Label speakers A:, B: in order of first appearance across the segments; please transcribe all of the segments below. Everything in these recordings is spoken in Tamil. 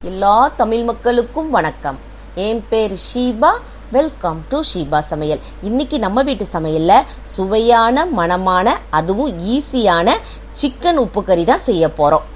A: எல்லா தமிழ் மக்களுக்கும் வணக்கம். என் பேர் ஷீபா. வெல்கம் டு ஷீபா சமையல். இன்னைக்கு நம்ம வீட்டு சமையல்ல சுவையான மணமான அதுவும் ஈஸியான சிக்கன் உப்பு கறி தான் செய்ய போகிறோம்.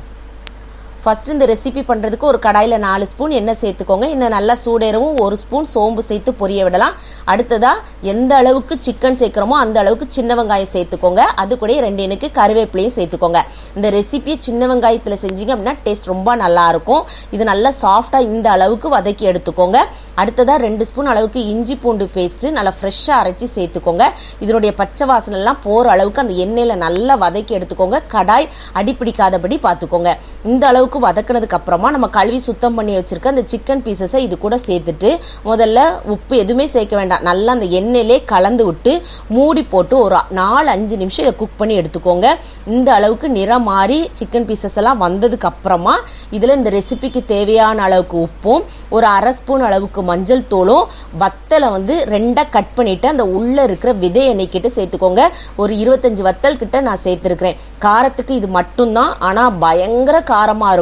A: ஃபஸ்ட்டு இந்த ரெசிபி பண்ணுறதுக்கு ஒரு கடாயில் 4 ஸ்பூன் எண்ணெய் சேர்த்துக்கோங்க. இன்னும் நல்லா சூடேறவும் 1 ஸ்பூன் சோம்பு சேர்த்து பொரிய விடலாம். அடுத்ததாக எந்த அளவுக்கு சிக்கன் சேர்க்குறோமோ அந்த அளவுக்கு சின்ன வெங்காயம் சேர்த்துக்கோங்க. அது கூட 2 எண்ணுக்கு கருவேப்பிலையும் சேர்த்துக்கோங்க. இந்த ரெசிபியை சின்ன வெங்காயத்தில் செஞ்சீங்க அப்படின்னா டேஸ்ட் ரொம்ப நல்லாயிருக்கும். இது நல்லா சாஃப்டாக இந்த அளவுக்கு வதக்கி எடுத்துக்கோங்க. அடுத்ததாக 2 ஸ்பூன் அளவுக்கு இஞ்சி பூண்டு பேஸ்ட்டு நல்லா ஃப்ரெஷ்ஷாக அரைச்சி சேர்த்துக்கோங்க. இதனுடைய பச்சை வாசனைலாம் போகிற அளவுக்கு அந்த எண்ணெயில் நல்லா வதக்கி எடுத்துக்கோங்க. கடாய் அடிப்பிடிக்காதபடி பார்த்துக்கோங்க. இந்த அளவுக்கு வதக்கினதுக்கு அப்புறமா நம்ம கழுவி சுத்தம் பண்ணி வச்சிருக்க அந்த சிக்கன் பீசஸை இது கூட சேர்த்துட்டு முதல்ல உப்பு எதுவுமே சேர்க்க வேண்டாம். நல்லா அந்த எண்ணெயிலே கலந்து விட்டு மூடி போட்டு ஒரு 4-5 நிமிஷம் இதை குக் பண்ணி எடுத்துக்கோங்க. இந்த அளவுக்கு நிறம் மாறி சிக்கன் பீசஸ் எல்லாம் வந்ததுக்கு அப்புறமா இதில் இந்த ரெசிபிக்கு தேவையான அளவுக்கு உப்பும் ஒரு 1/2 ஸ்பூன் அளவுக்கு மஞ்சள் தூளும் வத்தலை 2 கட் பண்ணிட்டு அந்த உள்ள இருக்கிற விதையை நீக்கிட்டு சேர்த்துக்கோங்க. ஒரு 25 வத்தல் கிட்ட நான் சேர்த்துருக்கிறேன். காரத்துக்கு இது மட்டும்தான், ஆனால் பயங்கர காரமாக இருக்கும்.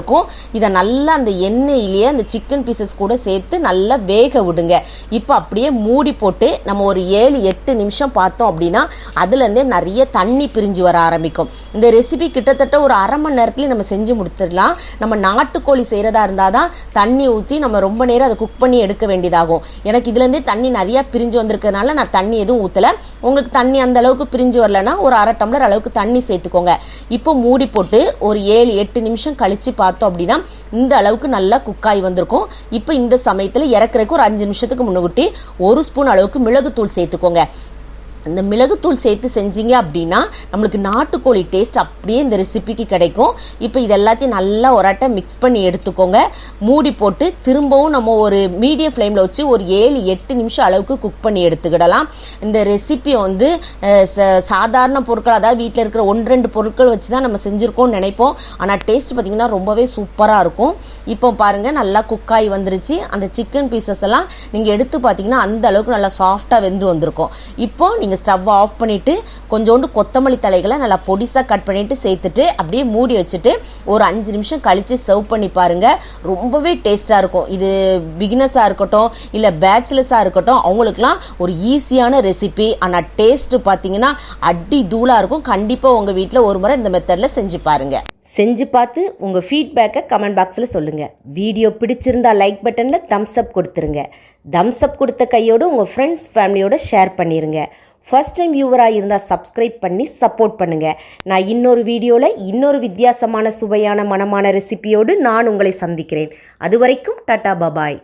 A: இதை நல்லா அந்த எண்ணெயிலேயே அந்த சிக்கன் பீசஸ் கூட சேர்த்து நல்லா வேக விடுங்க. இப்போ அப்படியே மூடி போட்டு நம்ம ஒரு 7-8 நிமிஷம் பார்த்தோம் அப்படின்னா அதுலேருந்தே நிறைய தண்ணி பிரிஞ்சு வர ஆரம்பிக்கும். இந்த ரெசிபி கிட்டத்தட்ட ஒரு 1/2 மணி நேரத்துலேயே நம்ம செஞ்சு முடிச்சிடலாம். நம்ம நாட்டுக்கோழி செய்கிறதா இருந்தால் தான் தண்ணி ஊற்றி நம்ம ரொம்ப நேரம் அதை குக் பண்ணி எடுக்க வேண்டியதாகும். எனக்கு இதுலேருந்தே தண்ணி நிறையா பிரிஞ்சு வந்திருக்கிறதுனால நான் தண்ணி எதுவும் ஊற்றலை. உங்களுக்கு தண்ணி அந்த அளவுக்கு பிரிஞ்சு வரலன்னா ஒரு 1/2 டம்ளர் அளவுக்கு தண்ணி சேர்த்துக்கோங்க. இப்போ மூடி போட்டு ஒரு 7-8 நிமிஷம் கழித்து பார்த்தோம் அப்படின்னா இந்த அளவுக்கு நல்லா குக்காய் வந்திருக்கும். இப்போ இந்த சமயத்தில் இறக்குறதுக்கு ஒரு 5 நிமிஷத்துக்கு முன்னுக்கூட்டி 1 ஸ்பூன் அளவுக்கு மிளகுத்தூள் சேர்த்துக்கோங்க. இந்த மிளகுத்தூள் சேர்த்து செஞ்சீங்க அப்படின்னா நம்மளுக்கு நாட்டுக்கோழி டேஸ்ட் அப்படியே இந்த ரெசிபிக்கு கிடைக்கும். இப்போ இது எல்லாத்தையும் நல்லா ஒராட்ட மிக்ஸ் பண்ணி எடுத்துக்கோங்க. மூடி போட்டு திரும்பவும் நம்ம ஒரு மீடியம் ஃப்ளேமில் வச்சு ஒரு 7-8 நிமிஷம் அளவுக்கு குக் பண்ணி எடுத்துக்கிடலாம். இந்த ரெசிபியை சாதாரண பொருட்கள், அதாவது வீட்டில் இருக்கிற 1-2 பொருட்கள் வச்சு தான் நம்ம செஞ்சுருக்கோம்னு நினைப்போம். ஆனால் டேஸ்ட் பார்த்திங்கன்னா ரொம்பவே சூப்பராக இருக்கும். இப்போ பாருங்கள் நல்லா குக்காய் வந்துருச்சு. அந்த சிக்கன் பீசஸ் எல்லாம் நீங்கள் எடுத்து பார்த்தீங்கன்னா அந்த அளவுக்கு நல்லா சாஃப்டாக வெந்து வந்திருக்கும். இப்போ நீங்கள் ஸ்டவ்வை ஆஃப் பண்ணிவிட்டு கொஞ்சோண்டு கொத்தமல்லி தலைகளை நல்லா பொடிசாக கட் பண்ணிவிட்டு சேர்த்துட்டு அப்படியே மூடி வச்சுட்டு ஒரு 5 நிமிஷம் கழித்து சர்வ் பண்ணி பாருங்கள். ரொம்பவே டேஸ்ட்டாக இருக்கும். இது பிகினர்ஸாக இருக்கட்டும் இல்லை பேச்சுலர்ஸாக இருக்கட்டும் அவங்களுக்குலாம் ஒரு ஈஸியான ரெசிபி. ஆனால் டேஸ்ட்டு பார்த்தீங்கன்னா அடி தூளாக இருக்கும். கண்டிப்பாக உங்கள் வீட்டில் ஒரு முறை இந்த மெத்தடில் செஞ்சு பாருங்கள். செஞ்சு பார்த்து உங்கள் ஃபீட்பேக்கை கமெண்ட் பாக்ஸில் சொல்லுங்கள். வீடியோ பிடிச்சிருந்தா லைக் பட்டனில் தம்ஸ் அப் கொடுத்துருங்க. தம்ஸ் அப் கொடுத்த கையோடு உங்கள் ஃப்ரெண்ட்ஸ் ஃபேமிலியோடு ஷேர் பண்ணிடுங்க. ஃபர்ஸ்ட் டைம் வியூவராக இருந்தால் சப்ஸ்கிரைப் பண்ணி சப்போர்ட் பண்ணுங்கள். நான் இன்னொரு வீடியோவில் இன்னொரு வித்தியாசமான சுவையான மணமான ரெசிபியோடு நான் உங்களை சந்திக்கிறேன். அது வரைக்கும் டாடா பபாய்.